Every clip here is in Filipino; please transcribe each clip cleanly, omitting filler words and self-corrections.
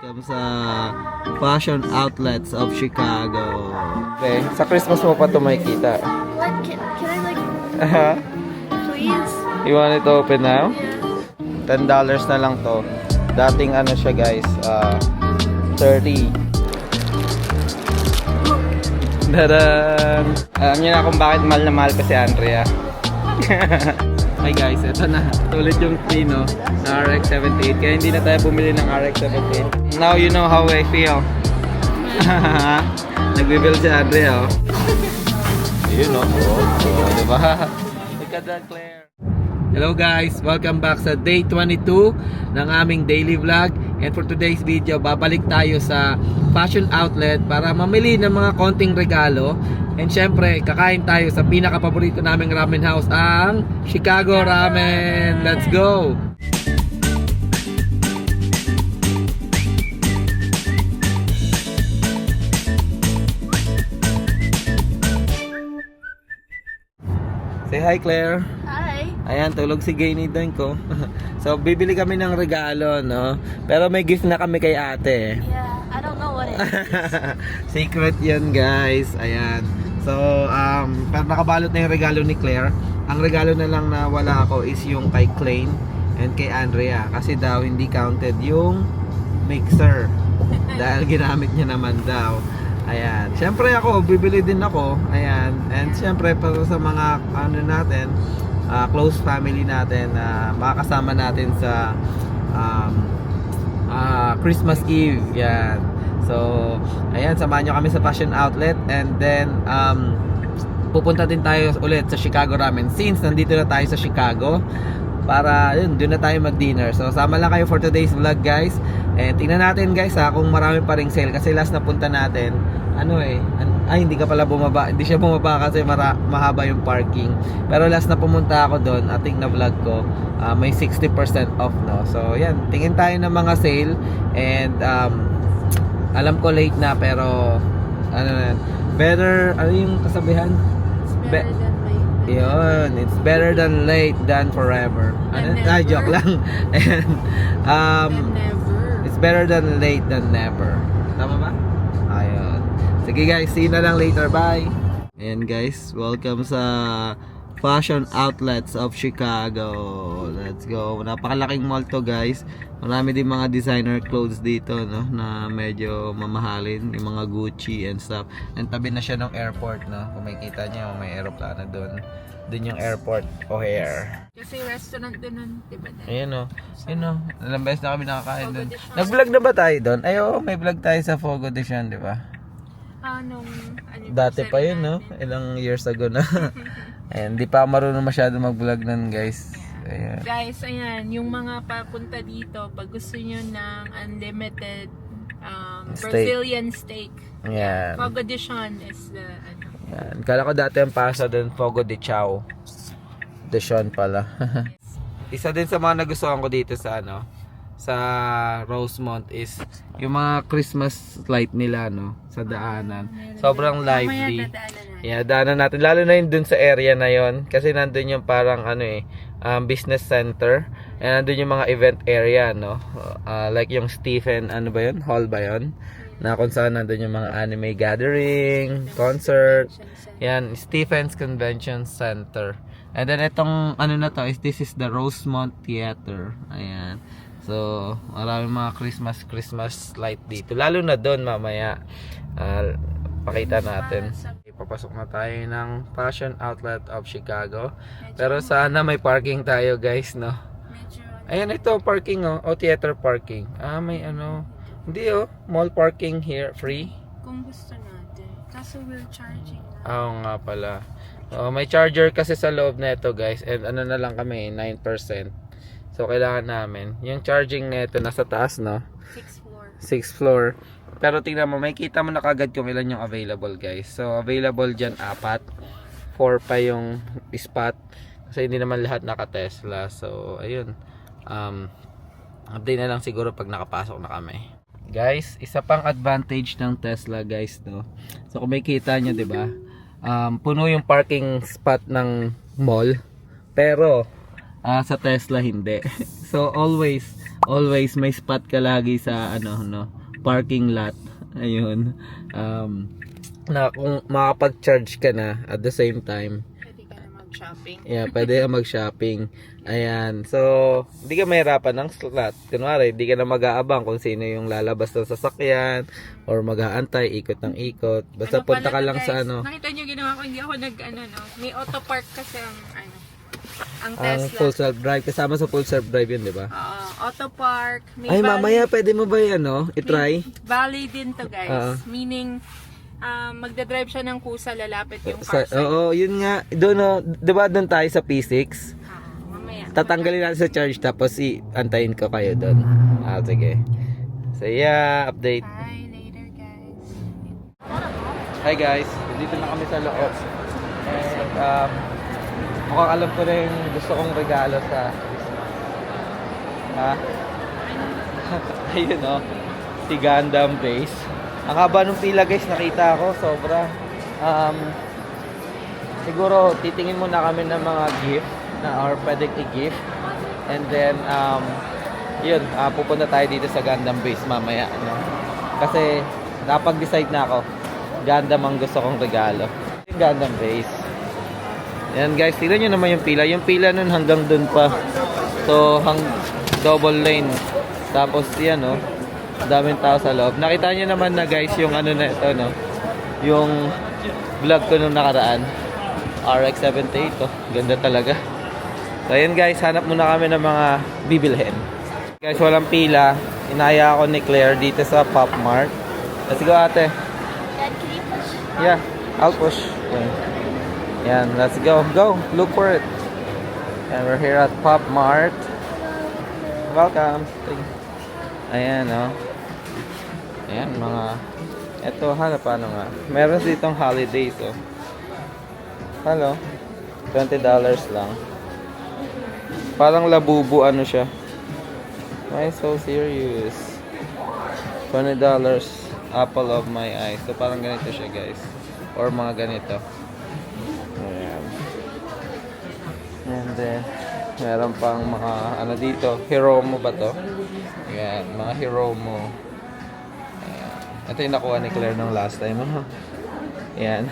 Welcome sa Fashion Outlets of Chicago. Okay, sa Christmas mo pa ito makikita. What? Can I like, please? You want it to open now? Yeah. $10 na lang to. Dating ano siya guys, 30. Dadan! Alam niyo na kung bakit mahal na mahal ko si Andrea. Hi guys, ito na. Ulit yung Pino na RX-78. Kaya hindi na tayo bumili ng RX-78. Now you know how I feel. Nagbibuild si Andrea, oh. Yun, oh. Diba? Look at that, Claire. Hello guys, welcome back sa day 22 ng aming daily vlog. And for today's video, babalik tayo sa fashion outlet para mamili ng mga konting regalo. And syempre, kakain tayo sa pinaka-paborito naming ramen house, ang Chicago Ramen. Let's go! Say hi, Claire. Hi. Ayan, tulog si Gainy doon ko. So, bibili kami ng regalo, no? Pero may gift na kami kay ate. Yeah, I don't know what it is. Secret yun, guys. Ayan. So, pero nakabalot na yung regalo ni Claire. Ang regalo na lang na wala ako is yung kay Klein and kay Andrea. Kasi daw hindi counted yung mixer. Dahil ginamit niya naman daw. Ayan. Siyempre ako, bibili din ako. Ayan. And siyempre, para sa mga ano natin, close family natin na makakasama natin sa Christmas Eve. Yan. So, ayan, samahan nyo kami sa fashion outlet and then pupunta din tayo ulit sa Chicago Ramen since nandito na tayo sa Chicago para yun, doon na tayo mag-dinner. So, sama lang kayo for today's vlog, guys. And tingnan natin, guys, kung marami pa ring sale kasi last na punta natin hindi ka pala bumaba, hindi siya bumaba kasi mahaba yung parking, pero last na pumunta ako doon, ating na vlog ko, may 60% off, no? So yan, tingin tayo ng mga sale and alam ko late na pero better, ano yung kasabihan? It's better than late. Yun, it's better than late than forever. Joke lang. And Never. it's better than late than never. Tama ba? Ayun. Sige guys, see you na lang later. Bye! Ayan guys, welcome sa Fashion Outlets of Chicago. Let's go. Napakalaking mall to, guys. Marami din mga designer clothes dito, no, na medyo mamahalin, yung mga Gucci and stuff. And tabi na siya ng airport, no. Kung makikita niyo, may aeroplano doon. Doon yung airport O'Hare. Kasi restaurant din nun, diba? Ayan, oh. Ayan, oh. Ilang beses na kami nakakain doon. Nag-vlog na ba tayo doon? Ay, oo, may vlog tayo sa Fogo de Chão, di ba? Dati pa yun, no? Ilang years ago na. Ayan, di pa marunong masyado mag-vlog nun, guys. Ayan. Guys, ayan, yung mga papunta dito, pag gusto nyo ng unlimited Brazilian steak, Ayan. Fogo de Chão is the, Ayan. Kala ko dati ang pasa doon, Fogo de Chão. De Chão pala. Isa din sa mga nagustuhan ko dito sa sa Rosemont is yung mga Christmas light nila, no, sa daanan. Sobrang lively. Yeah, daanan natin. Lalo na yun dun sa area na yon kasi nandun yung parang business center. And nandun yung mga event area, no. Like yung Stephen, Hall ba yun? Na kung saan nandun yung mga anime gathering, concert. Yan, Stephen's Convention Center. And then itong this is the Rosemont Theater. Ayan. So, maraming mga Christmas light dito. Lalo na doon mamaya. Pakita natin. Papasok na tayo ng Fashion Outlet of Chicago. Pero sana may parking tayo, guys, no? Ayan, ito parking, oh. O, theater parking. May hindi, oh. Mall parking here, free. kung gusto natin. Kaso we're charging. Oo nga pala. May charger kasi sa loob na ito, guys. And na lang kami, 9%. So, kailangan namin. Yung charging nito nasa taas, no? 6th floor. 6th floor. Pero tingnan mo, may kita mo na kagad kung ilan yung available, guys. So, available dyan 4. 4 pa yung spot. Kasi hindi naman lahat naka-Tesla. So, ayun. Update na lang siguro pag nakapasok na kami. Guys, isa pang advantage ng Tesla, guys, no? So, kung may kita nyo, diba? Puno yung parking spot ng mall. Pero, Sa Tesla hindi. So always may spot ka lagi sa parking lot. Ayun. Na kung makapag-charge ka na at the same time, Pwede ka na mag-shopping. yeah, pwede ka mag-shopping. Ayan. So, hindi ka mahirapan ng slot. Kunwari, hindi ka na mag-aabang kung sino yung lalabas ng sasakyan or mag-aantay, ikot ng ikot. Basta punta ka pala to, lang guys? sa Nakita nyo ginawa ko, hindi ako may auto park kasi ang ang Tesla. full self-drive. Kasama sa full self-drive yun, di ba? Auto park. May Ay, valley- mamaya pwede mo ba yan, i-try? may valley din to, guys. Oo. Meaning, magdadrive siya ng kusa, lalapit yung Sa, car side. oo, yun nga. Doon, di ba doon tayo sa P6? Mamaya. Tatanggalin natin sa charge tapos antayin ko kayo doon. Sige. So yeah, update. Bye later, guys. Hi guys, dito na kami sa loob. And mukhang alam ko na yung gusto kong regalo sa ayun si Gundam base. Ang haba ng pila guys, nakita ko sobra. Siguro titingin muna kami ng mga gift na or pwedeng i-gift. And then yun, pupunta tayo dito sa Gundam base mamaya, kasi napag-decide na ako, Gundam ang gusto kong regalo. Yung Gundam base. Yan guys, tignan nyo naman yung pila. Yung pila nun hanggang dun pa. So, double lane. Tapos yan daming tao sa loob. Nakita nyo naman na guys yung na ito, yung vlog ko nung nakaraan. RX-78 ganda talaga. So ayan guys, hanap muna kami ng mga bibilhin. Guys, walang pila. Inaya ako ni Claire dito sa Pop Mart. Let's go ate. Dad, can you push? Yeah, I'll push. Yan, let's go. Go, look for it. And we're here at Pop Mart. Welcome. Ayan, Ayan, ito, paano nga. Meron ditong holidays, Hello. $20 lang. Parang labubu, siya. Why so serious? $20, apple of my eye. So, parang ganito siya, guys. Or mga ganito. Ayan. And then, meron pang mga, dito. Hiromo ba to? Ayan, mga Hiromo. Ayan. Ito yung nakuha ni Claire nung last time. Ayan.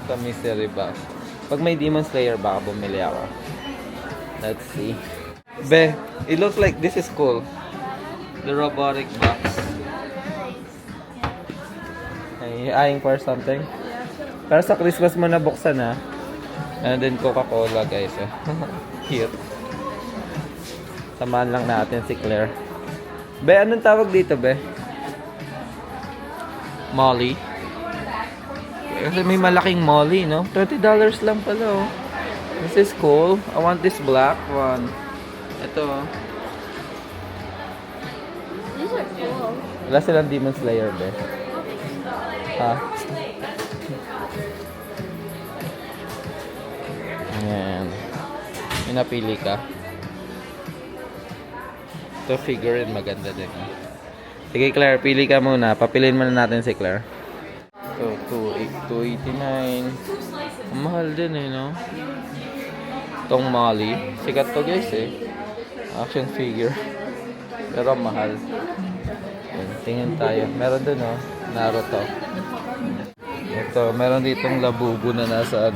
Sa mystery box. Pag may Demon Slayer, baka bumili ako. Let's see. Be, it looks like this is cool. The robotic box. Ay, eyeing for something. Pero sa Christmas mo nabuksan, And then Coca-Cola, guys. Cute. Samahan lang natin si Claire. Be, anong tawag dito, Be? Molly. Kasi may malaking Molly, no? $20 lang pala, This is cool. I want this black one. Ito, These are cool. Wala silang Demon Slayer, Be. Ha? Ayan. May napili ka. Ito figurine, maganda din. Sige, Claire, pili ka muna. Papiliin muna natin si Claire. So, $289. Ang mahal din, Itong Molly. Sikat to, guys, Action figure. Pero mahal. Ayan, tingin tayo. Meron dun, Naruto. Ito, meron ditong labubu na nasa,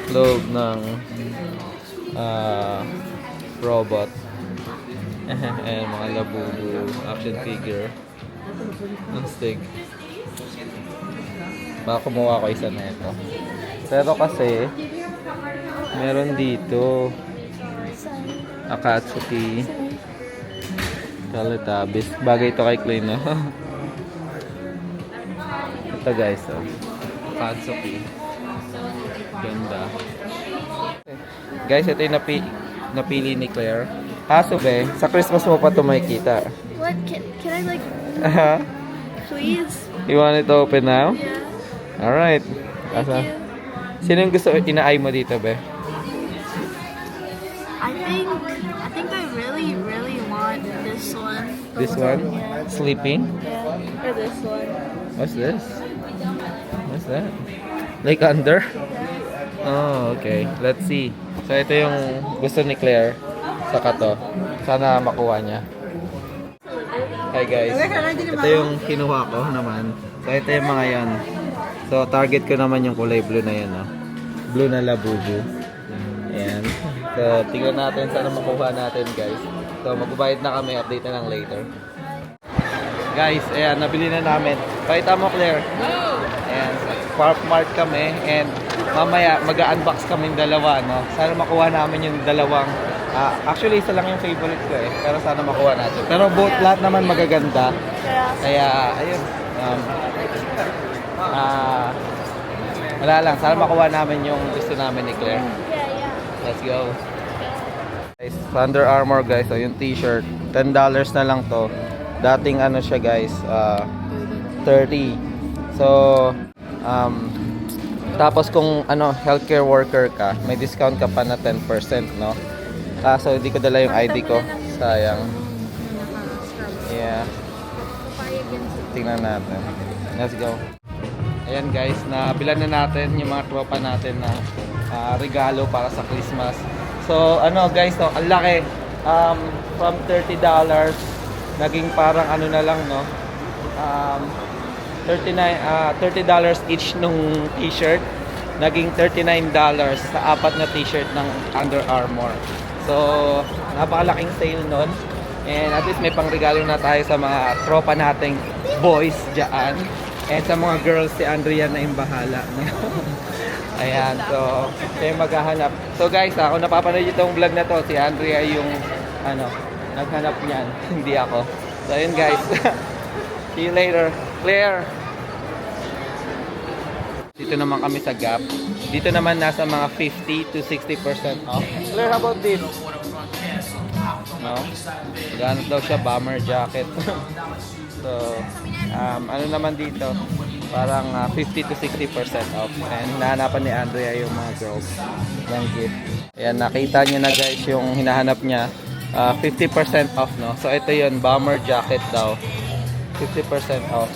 loob ng robot. Ayan, mga labubu. Action figure. Ang stig. Baka kumuha ko isa na ito. Pero kasi, meron dito Akatsuki, Teletubbies. Bagay ito kay Clay, Ito guys, Akatsuki. Ganda. Guys, ito yung napili ni Claire. Kaso sa Christmas mo pa ito makikita. What? Can I like, please? You want it to open now? Yeah. Alright. Thank you. Sino yung gusto ina-eye mo dito, Be? I think I really want this one. This one? Yeah. Sleeping? Yeah. Or this one. What's this? What's that? Like under? Oh, okay. Let's see. So ito yung gusto ni Claire. Saka to. Sana makuha niya. Hi guys. Ito yung kinuha ko naman. So ito yung mga yan. So target ko naman yung kulay blue na yan. Oh. Blue na labubu. Ayan. So tingnan natin sana makuha natin guys. So magbabayad na kami. Update na lang later. Guys, ayan. Nabili na namin. Pakita mo Claire. Ayan. Farm Mart kami. And mamaya mag-unbox kami dalawa. No? Sana makuha namin yung dalawang. Actually, isa lang yung favorite ko eh. Pero sana makuha natin. Pero both lahat naman magaganda. Kaya, ayun. Wala lang. Sana makuha namin yung gusto namin ni Claire. Let's go. Guys, Under Armour guys. So, yung t-shirt. $10 na lang to. Dating ano siya guys. 30. So, tapos kung ano, healthcare worker ka, may discount ka pa na 10%, no? Kaso hindi ko dala yung ID ko. Sayang. Yeah. Tingnan natin. Let's go. Ayan guys, nabilan na natin yung mga tropa natin na regalo para sa Christmas. So ano guys, no, ang laki. From $30, naging parang ano na lang, no? $30 each nung t-shirt. Naging $39 sa apat na t-shirt ng Under Armour. So, napakalaking sale nun. And at least may pangregalo na tayo sa mga tropa nating boys dyan. And sa mga girls, si Andrea na yung bahala. Ayan, so, siya yung maghahanap. So guys, ako napapanood itong vlog na to. Si Andrea yung, naghanap niyan. Hindi ako. So, yun guys. See you later. Claire! Dito naman kami sa Gap. Dito naman nasa mga 50 to 60% off. Claire, how about this? No? Ganap daw siya, bomber jacket. So, ano naman dito? Parang 50 to 60% off. And nahanapan ni Andrea yung mga girls ng gift. Ayan, nakita niyo na guys yung hinahanap niya. 50% off, no? So, ito yun, bomber jacket daw. 50% off.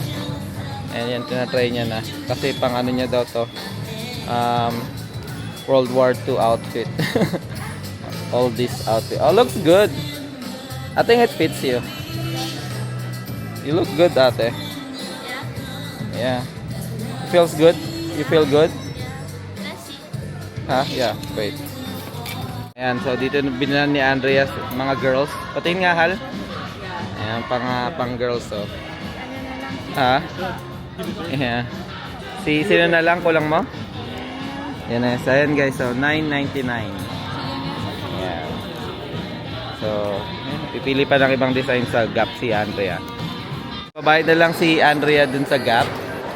And yan, tinatry niya na. Kasi pang ano niya daw to. World War II outfit. All this outfit. Oh, looks good. I think it fits you. You look good, ate. Yeah. Feels good? You feel good? Huh? Yeah, wait. Ayan, so dito binilan ni Andrea mga girls. Patingin nga, Hal. Ayan, pang girls, so. Ha? Yeah. Sino na lang kulang mo? Yan na. So, ayan guys. So, $9.99. Yeah. So, pipili pa ng ibang design sa Gap si Andrea. Babayad na lang si Andrea dun sa Gap.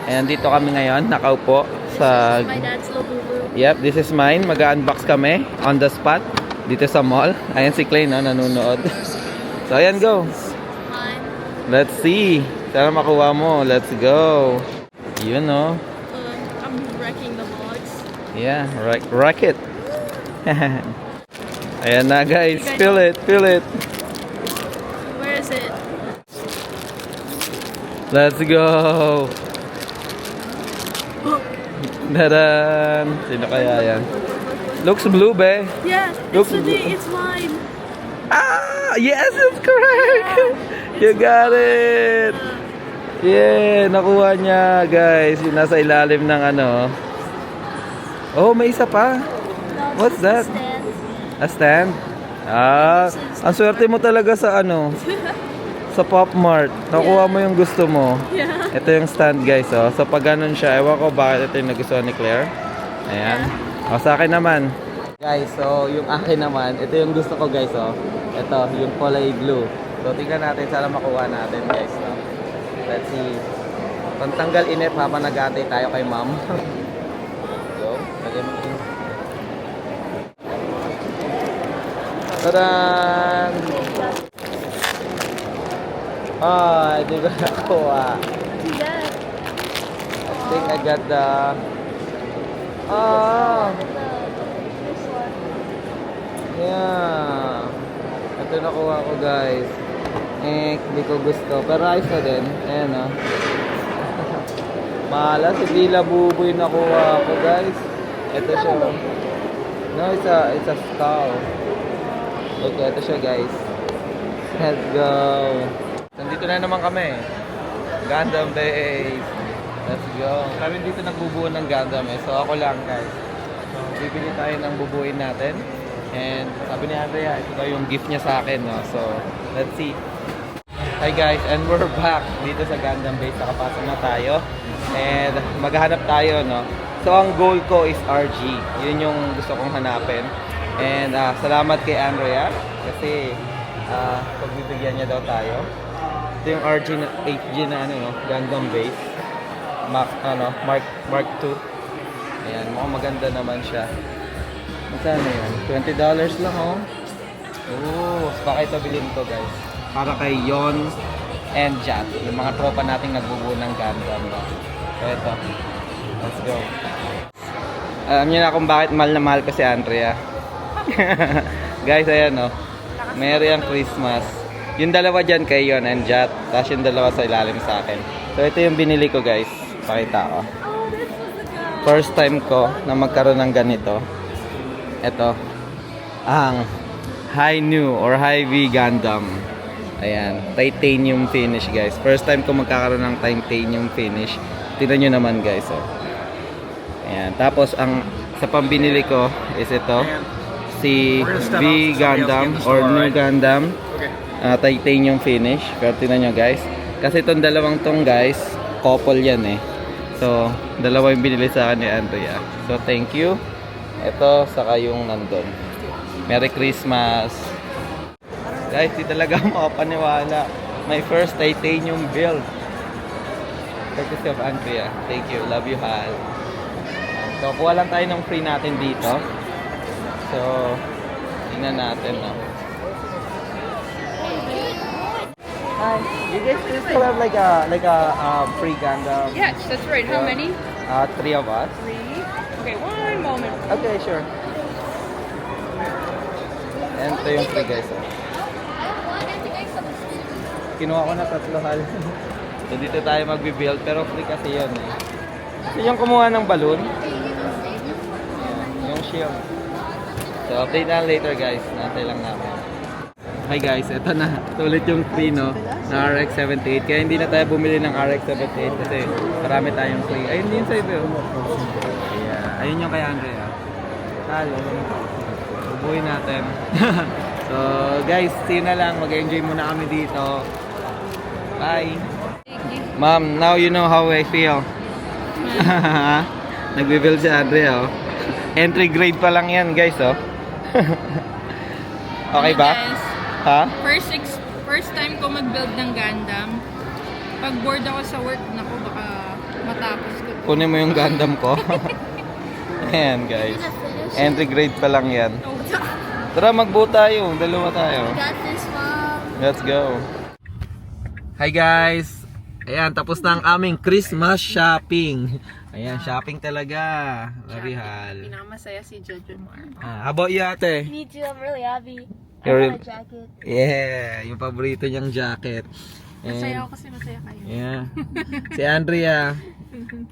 Ayan, dito kami ngayon. Nakaupo sa... My dad's labubu. Yep, this is mine. Mag-unbox kami on the spot dito sa mall. Ayan si Clay, no? Nanonood. So, ayan, go. Hi. Let's see. Sana makuha mo. Let's go. Yun, no? I'm wrecking the vlogs. Yeah, wreck it. Ayan na, guys. Feel it, feel it. Where is it? Let's go. Dadan. Sino kaya yan? Looks blue, be. Yeah, Look- it's mine. Ah, yes, it's correct. You got it. Yeah, nakuha niya, guys. Yung nasa ilalim ng ano. Oh, may isa pa. What's that? Stand. A stand? Ah, ang swerte mo talaga sa ano. Sa Pop Mart. Nakuha mo yung gusto mo. Yeah. Ito yung stand, guys. Oh. So, pag ganun siya, ewan ko bakit ito yung nagustuhan ni Claire. Ayan. O, sa akin naman. Guys, so, yung akin naman, ito yung gusto ko, guys. Oh. Ito, yung kulay blue. So, tingnan natin. Sana makuha natin, guys. No? Let's see. Pantanggal init habang nag-aantay tayo kay ma'am. So, lagay mo ito. Tadaan! Ah, hindi ko nakuha. Yeah. I think I got the... Ah! This one. Yeah. Ito nakuha ko, guys. Hindi ko gusto. Pero ayos na din. Ayan, oh. Malas, hindi labubo yung nakuha ko, guys. Ito siya. No, it's a skull. Okay, ito siya guys. Let's go. Nandito na naman kami. Gundam base. Let's go. Kami dito nagbubuo ng Gundam eh. So ako lang guys. So bibili tayo ng bubuin natin. And sabi ni Andrea, ito daw yung gift niya sa akin. No? So let's see. Hi guys, and we're back dito sa Gundam base. Nakapasok na tayo. And maghahanap tayo, no? So ang goal ko is RG. Yun yung gusto kong hanapin. And salamat kay Andrea kasi pagbibigyan niya daw tayo. Ito yung RG na 8G na ano, no? Gundam base. Mark 2. Ayan, mukhang maganda naman siya. Magkano yun? $20 lang, oh. Oo, baka ito bilhin ko, guys. Para kay Yon and Jat, yung mga tropa nating nagbubuo ng Gundam. No? So ito, let's go. Alam niyo na kung bakit mahal na mahal ko si Andrea. Guys, ayan, no? Merry ang Christmas. Yung dalawa dyan kay Yon and Jat, tapos yung dalawa sa ilalim sa akin. So ito yung binili ko, guys. Pakita ko. First time ko na magkaroon ng ganito. Ito ang High New or High V Gundam. Ayan, titanium finish guys. First time ko magkakaroon ng titanium finish. Tingnan nyo naman guys. Oh. Ayan, tapos ang sa pambinili ko is ito. Si V Gundam or New Gundam. Titanium finish. Pero tingnan nyo guys. Kasi itong dalawang tong guys, couple yan eh. So, dalawa yung binili sa akin ni Andrea. So, thank you. Ito, saka yung nandun. Merry Christmas. Guys, di talaga makapaniwala. My first titanium build. Courtesy of Andrea. Thank you. Love you, Hal. So, kuha lang tayo ng free natin dito. So, tingnan natin, no. Hi. You guys still have like a free Gundam? Yes, that's right. How many? 3 of us. 3. Okay, one moment. Okay, sure. And ito yung free guys. Oh. Kinuha ko na 3 hal. So dito tayo magbi-build pero free kasi yun eh. So yung kumuha ng balloon. Yung shield. So update na later guys. Nantay lang namin. Hi guys, ito na. Ito ulit yung free no na RX-78. Kaya hindi na tayo bumili ng RX-78 kasi marami tayong free. Ayun din sa iba. Yeah. Ayun yung kay Andrea. Halo. Ubuhin natin. So guys, see you na lang. Mag-enjoy muna kami dito. Bye. Ma'am, now you know how I feel. Nagbe-build si Andrea. Oh. Entry grade pa lang yan guys. Oh. Okay ba? Guys, Ha? first time ko mag-build ng Gundam. Pag bored ako sa work, naku, baka matapos ko. Kunin mo yung Gundam ko. Ayan guys. Entry grade pa lang yan. Tara, magbuo tayo. Dalawa tayo. Got this, Mom. Let's go. Hi guys. Ayan, tapos na ang aming Christmas shopping. Ayan, shopping talaga. Larihal. Pinakamasaya si Jojo Mar. How about you, ate? Me too. I'm really happy. I You're- got a jacket. Yeah, yung paborito niyang jacket. Masaya And, ako kasi masaya kayo. yeah. Si Andrea,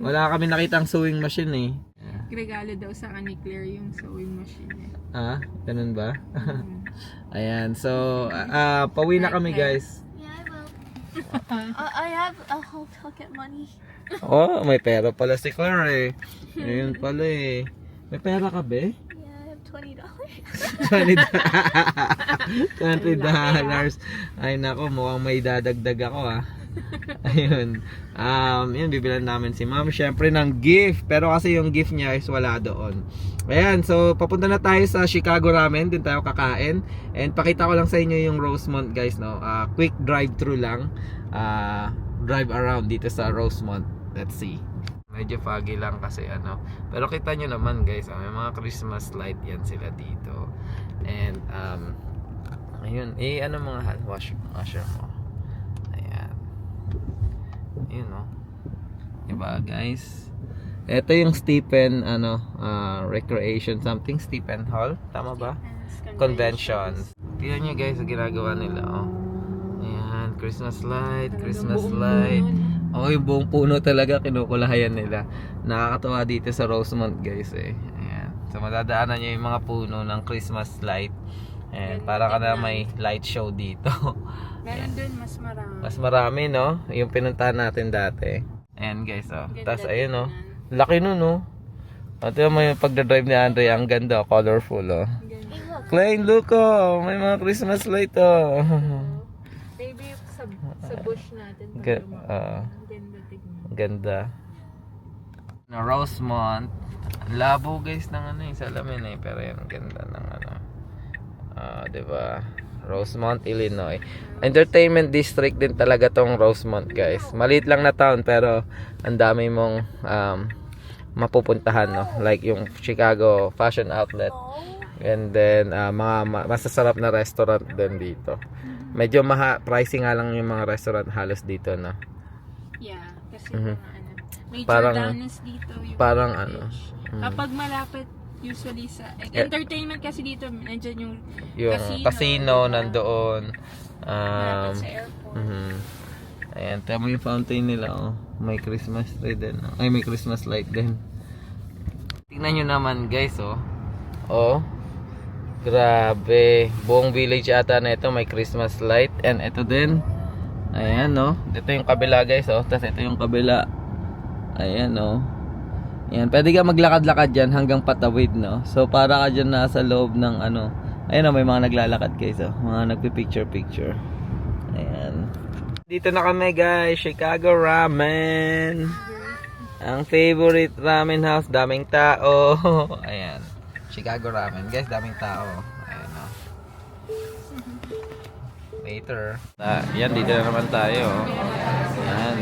wala kami nakitang sewing machine eh. Regalo daw sa ni Claire yung sewing machine eh. Ah, ganun ba? Ayan, so, pauwi na kami guys. Yeah, I will. I have a whole pocket money. Oh, may pera pala si Claire eh. Ayun pala eh. May pera ka be? Yeah, I have $20. $20. Ay nako, mukhang may dadagdag ako ah. Ayun. Yun, bibilan namin si ma'am syempre ng gift. Pero kasi yung gift niya is wala doon. Ayan, so papunta na tayo sa Chicago Ramen. Din tayo kakain. And pakita ko lang sa inyo yung Rosemont guys, no. Quick drive-thru lang. Drive around dito sa Rosemont. Let's see. Medyo foggy lang kasi ano. Pero kita nyo naman guys, may mga Christmas light yan sila dito. And ayun, ano mga hand washer mo. Ayan. Ayun no. Diba guys? Ito yung Stephen Recreation something, Stephen Hall, tama ba? Conventions. Tingnan nyo guys, ang ginagawa nila oh. Ayan, Christmas light, Christmas light. Oh, yung buong puno talaga kinukulayan nila. Nakakatawa dito sa Rosemont guys eh. Ayan. So madadaanan nyo yung mga puno ng Christmas light. Ayan, para ka na may light show dito. Meron dun mas marami. Mas marami, no? Yung pinuntahan natin dati. Ayan guys, oh. Ganda Tapos ayun, oh. tingnan. Laki nun, oh. At yung may pagdadrive ni Andre, ang ganda, colorful, oh. Ganda. Klein, look, oh. May mga Christmas light, oh. Maybe sa bush natin. Ganda tignan. Ganda. No, Rosemont. Ang labo guys ng ano yung salamin eh. Pero yung ganda ng ano. Diba? Rosemont, Illinois. Entertainment district din talaga tong Rosemont guys. Maliit lang na town pero ang dami mong mapupuntahan, no? Like yung Chicago Fashion Outlet. And then mga masasarap na restaurant din dito. Medyo pricey nga lang yung mga restaurant halos dito, no? Yeah, kasi Mhm. mga ano. May Parang- Jordanes dito. Yung parang mga ano, beach. Kapag malapit usually sa entertainment kasi dito nandiyan yung casino nandoon. malapit sa airport. Ayan, tama yung fountain nila, oh. May Christmas tree din, oh. Ay, may Christmas light din. Tingnan nyo naman guys, oh. Oh. Grabe. Buong village ata na ito may Christmas light. And ito din. Ayan, no. Ito yung kabila guys, oh. Tapos ito yung kabila. Ayan, no. Ayan. Pwede ka maglakad-lakad dyan hanggang patawid, no. So para ka dyan nasa loob ng ano. Ayan, no. May mga naglalakad guys, oh. Mga nagpipicture-picture. Ayan. Dito na kami guys. Chicago Ramen. Ang favorite ramen house. Daming tao. Ayan. Chicago Ramen. Guys, daming tao. Ayan, o. Later. Yan, dito na naman tayo. Ayan.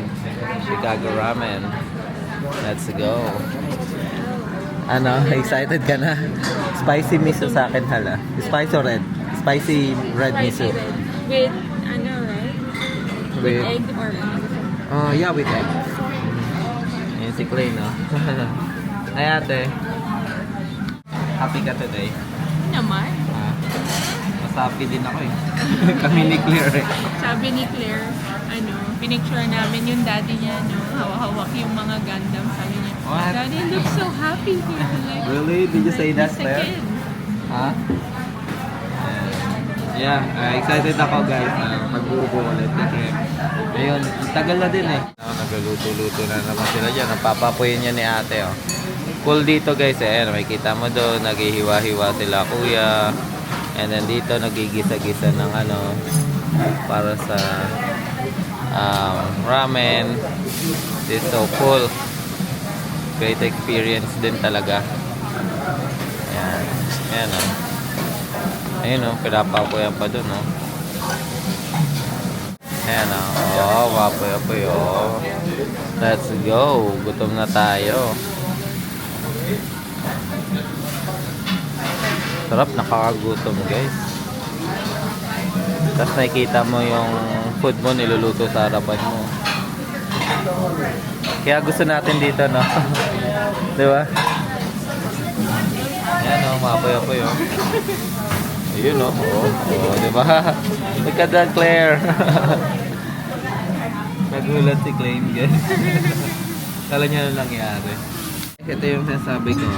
Chicago Ramen. Let's go. Ano? Excited ka na? Spicy miso sa akin, hala. Spicy or red? Spicy red miso. With ano, right? With egg or Oh, yeah, with egg. Ayan si Clay, no? Ay, ate. Happy ka today? naman. Mas happy din ako eh. Kami ni Claire eh. Sabi ni Claire, ano, pinicture namin yung daddy niya, no, hawak-hawak yung mga Gundam. Sabi niya, What? Daddy looks so happy here. Like, Really? Did you say that, he's a Claire? kid. Ha? Yeah, excited ako guys na mag-uubo ulit kasi ayun, tagal na din eh. Nagluto-luto na naman sila dyan. Napapapuyin niya ni ate oh. Cool dito guys eh. Ayan, makikita mo doon, naghihiwa-hiwa sila kuya. And then dito nagigisa-gisa ng ano para sa ramen. This is so cool. Great experience din talaga. Ayan. Ayan oh. Ayun o, pinapakuyan pa dun o. Ayan o. Oh, wapoy-apoy o. Let's go. Gutom na tayo. Sarap, nakakagutom guys. Tapos nakikita mo yung food mo niluluto sa harapan mo. Kaya gusto natin dito, no? Diba? Ayan o, wapoy-apoy o. Ayun o. Oh, diba? Look at that, Claire. Nagulat si Claire, guys. Kala niya na nangyari. Ito yung sinasabi ko.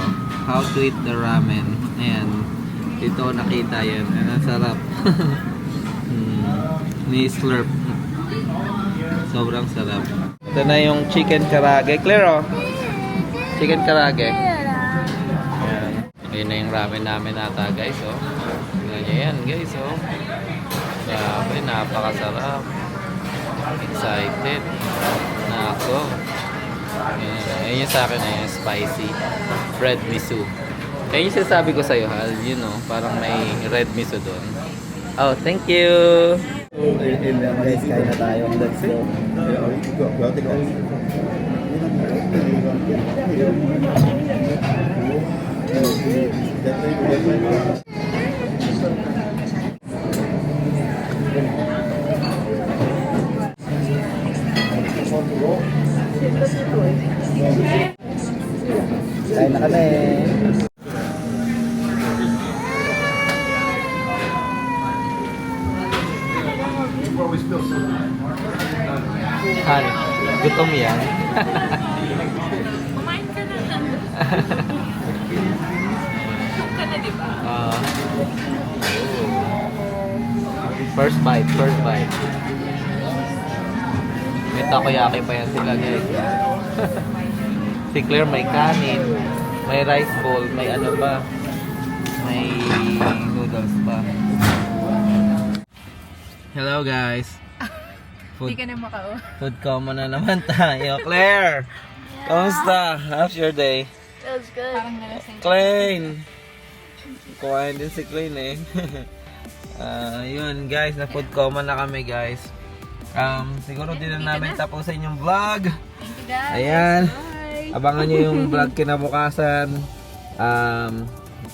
How to eat the ramen. Ayan. Dito nakita yan. Ayan, ang sarap. Ni slurp. Sobrang sarap. Ito na yung chicken karage. Claire, oh. Chicken karage. Ayan. Ayun na yung ramen namin ata, guys, oh. Tingnan nyo yan, guys, oh. Grabe, napakasarap. Excited. Nako. Ayun yung sa akin na yung spicy red miso. Ayun yung sinasabi ko sa'yo, Hal. You know, parang may red miso doon. Oh, thank you! Guys, kain na tayo. Let's go. Kain na kami. Hal, gutom yan. Kumain ka na. First bite, first bite. May takoyaki pa yan sila guys. Si Claire may kanin, may rice bowl, may ano pa, may noodles pa. Hello guys. Hindi ka na makao. Food coma na naman tayo. Claire! Kamusta? How's your day? It was good. Parang nalasing. Klein! Kuhain din si Klein eh. Yun guys, na food coma na kami guys. Siguro din na namin tapusin yung vlog. Thank you guys. Ayan. Bye. Abangan nyo yung vlog kinabukasan.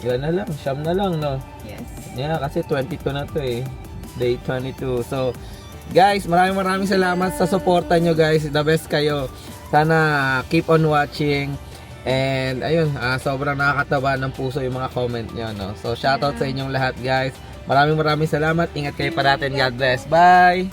Yun na lang, siyam na lang no. Yes. Yeah, kasi 22 na to eh. Day 22. So, guys, maraming salamat sa suporta nyo guys. The best kayo. Sana keep on watching. And ayun, sobrang nakakatawa ng puso yung mga comment nyo. No? So, shoutout sa inyong lahat guys. Maraming salamat. Ingat kayo parati. God bless. Bye!